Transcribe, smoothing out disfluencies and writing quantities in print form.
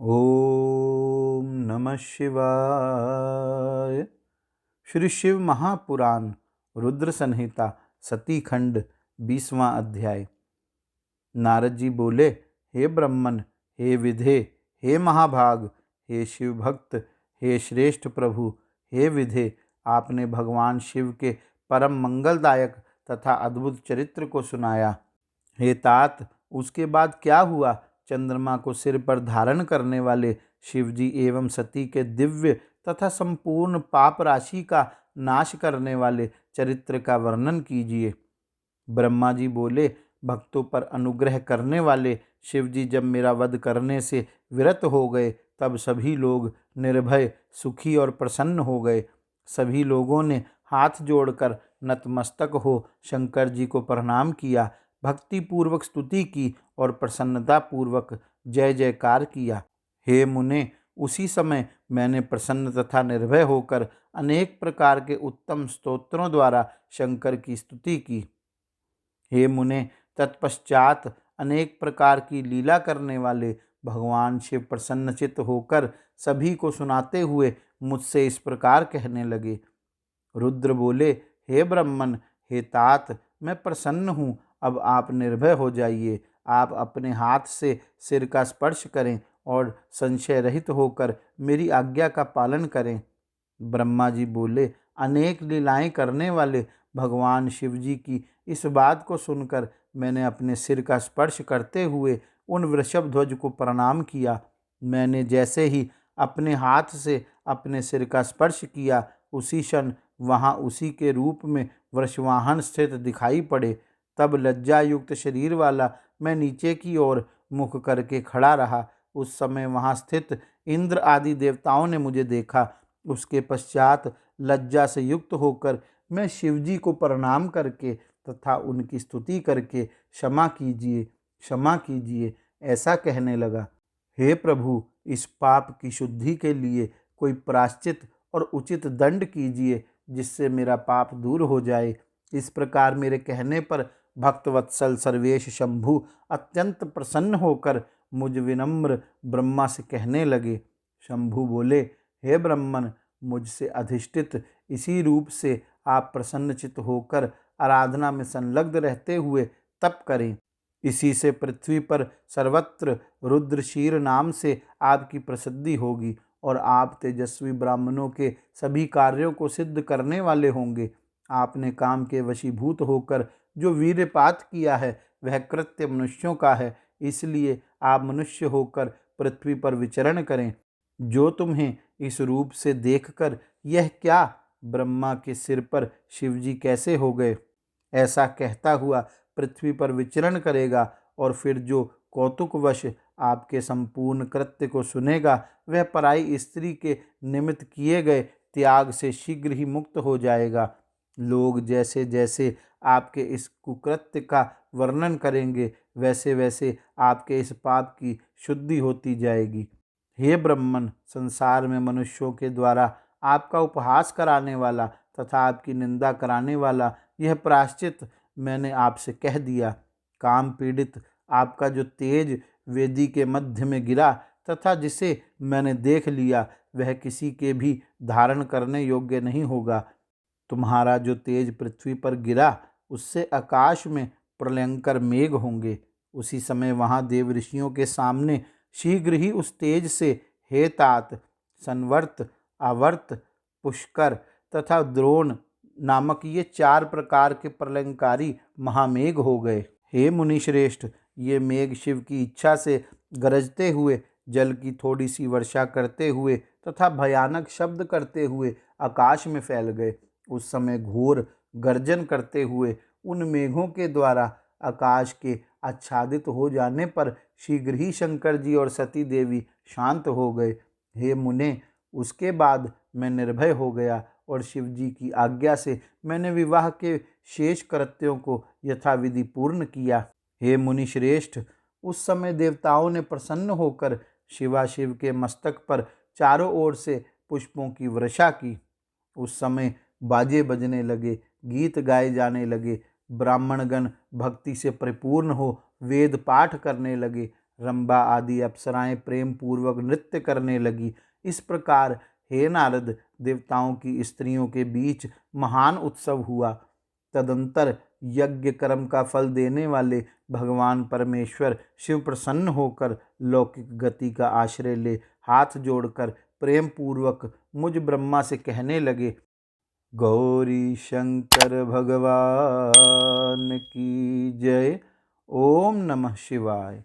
ओम नमः शिवाय। श्री शिव महापुराण रुद्र संहिता सती खंड 20वां अध्याय। नारद जी बोले, हे ब्रह्मन, हे विधे, हे महाभाग, हे शिव भक्त, हे श्रेष्ठ प्रभु, हे विधे, आपने भगवान शिव के परम मंगलदायक तथा अद्भुत चरित्र को सुनाया। हे तात, उसके बाद क्या हुआ? चंद्रमा को सिर पर धारण करने वाले शिवजी एवं सती के दिव्य तथा संपूर्ण पाप राशि का नाश करने वाले चरित्र का वर्णन कीजिए। ब्रह्मा जी बोले, भक्तों पर अनुग्रह करने वाले शिवजी जब मेरा वध करने से विरत हो गए, तब सभी लोग निर्भय, सुखी और प्रसन्न हो गए। सभी लोगों ने हाथ जोड़कर नतमस्तक हो शंकर जी को प्रणाम किया, भक्ति पूर्वक स्तुति की और प्रसन्नता पूर्वक जय जयकार किया। हे मुने, उसी समय मैंने प्रसन्न तथा निर्भय होकर अनेक प्रकार के उत्तम स्तोत्रों द्वारा शंकर की स्तुति की। हे मुने, तत्पश्चात अनेक प्रकार की लीला करने वाले भगवान शिव प्रसन्नचित्त होकर सभी को सुनाते हुए मुझसे इस प्रकार कहने लगे। रुद्र बोले, हे ब्रह्मन, हे तात, मैं प्रसन्न हूँ। अब आप निर्भय हो जाइए। आप अपने हाथ से सिर का स्पर्श करें और संशय रहित होकर मेरी आज्ञा का पालन करें। ब्रह्मा जी बोले, अनेक लीलाएं करने वाले भगवान शिव जी की इस बात को सुनकर मैंने अपने सिर का स्पर्श करते हुए उन वृषभ ध्वज को प्रणाम किया। मैंने जैसे ही अपने हाथ से अपने सिर का स्पर्श किया, उसी क्षण वहाँ उसी के रूप में वृषवाहन स्थित दिखाई पड़े। तब लज्जायुक्त शरीर वाला मैं नीचे की ओर मुख करके खड़ा रहा। उस समय वहाँ स्थित इंद्र आदि देवताओं ने मुझे देखा। उसके पश्चात लज्जा से युक्त होकर मैं शिवजी को प्रणाम करके तथा उनकी स्तुति करके क्षमा कीजिए, क्षमा कीजिए, ऐसा कहने लगा। हे प्रभु, इस पाप की शुद्धि के लिए कोई प्रायश्चित और उचित दंड कीजिए, जिससे मेरा पाप दूर हो जाए। इस प्रकार मेरे कहने पर भक्तवत्सल सर्वेश शंभु अत्यंत प्रसन्न होकर मुझ विनम्र ब्रह्मा से कहने लगे। शंभु बोले, हे ब्रह्मन, मुझसे अधिष्ठित इसी रूप से आप प्रसन्नचित्त होकर आराधना में संलग्न रहते हुए तप करें। इसी से पृथ्वी पर सर्वत्र रुद्रशीर नाम से आपकी प्रसिद्धि होगी और आप तेजस्वी ब्राह्मणों के सभी कार्यों को सिद्ध करने वाले होंगे। आपने काम के वशीभूत होकर जो वीर्यपात किया है, वह कृत्य मनुष्यों का है। इसलिए आप मनुष्य होकर पृथ्वी पर विचरण करें। जो तुम्हें इस रूप से देखकर यह क्या, ब्रह्मा के सिर पर शिवजी कैसे हो गए, ऐसा कहता हुआ पृथ्वी पर विचरण करेगा, और फिर जो कौतुकवश आपके संपूर्ण कृत्य को सुनेगा, वह पराई स्त्री के निमित्त किए गए त्याग से शीघ्र ही मुक्त हो जाएगा। लोग जैसे जैसे आपके इस कुकृत्य का वर्णन करेंगे, वैसे वैसे आपके इस पाप की शुद्धि होती जाएगी। हे ब्रह्मन, संसार में मनुष्यों के द्वारा आपका उपहास कराने वाला तथा आपकी निंदा कराने वाला यह प्रायश्चित मैंने आपसे कह दिया। काम पीड़ित आपका जो तेज वेदी के मध्य में गिरा तथा जिसे मैंने देख लिया, वह किसी के भी धारण करने योग्य नहीं होगा। तुम्हारा जो तेज पृथ्वी पर गिरा, उससे आकाश में प्रलयंकर मेघ होंगे। उसी समय वहाँ देव ऋषियों के सामने शीघ्र ही उस तेज से हे तात, संवर्त, आवर्त, पुष्कर तथा द्रोण नामक ये 4 प्रकार के प्रलयंकारी महामेघ हो गए। हे मुनिश्रेष्ठ, ये मेघ शिव की इच्छा से गरजते हुए, जल की थोड़ी सी वर्षा करते हुए तथा भयानक शब्द करते हुए आकाश में फैल गए। उस समय घोर गर्जन करते हुए उन मेघों के द्वारा आकाश के आच्छादित हो जाने पर शीघ्र ही शंकर जी और सती देवी शांत हो गए। हे मुने, उसके बाद मैं निर्भय हो गया और शिव जी की आज्ञा से मैंने विवाह के शेष कृत्यों को यथाविधि पूर्ण किया। हे मुनि श्रेष्ठ, उस समय देवताओं ने प्रसन्न होकर शिवाशिव के मस्तक पर चारों ओर से पुष्पों की वर्षा की। उस समय बाजे बजने लगे, गीत गाए जाने लगे, ब्राह्मणगण भक्ति से परिपूर्ण हो वेद पाठ करने लगे, रंभा आदि अप्सराएं प्रेम पूर्वक नृत्य करने लगी। इस प्रकार हे नारद, देवताओं की स्त्रियों के बीच महान उत्सव हुआ। तदंतर यज्ञ कर्म का फल देने वाले भगवान परमेश्वर शिव प्रसन्न होकर लौकिक गति का आश्रय ले हाथ जोड़कर प्रेम पूर्वक मुझ ब्रह्मा से कहने लगे, गौरी शंकर भगवान की जय। ओम नमः शिवाय।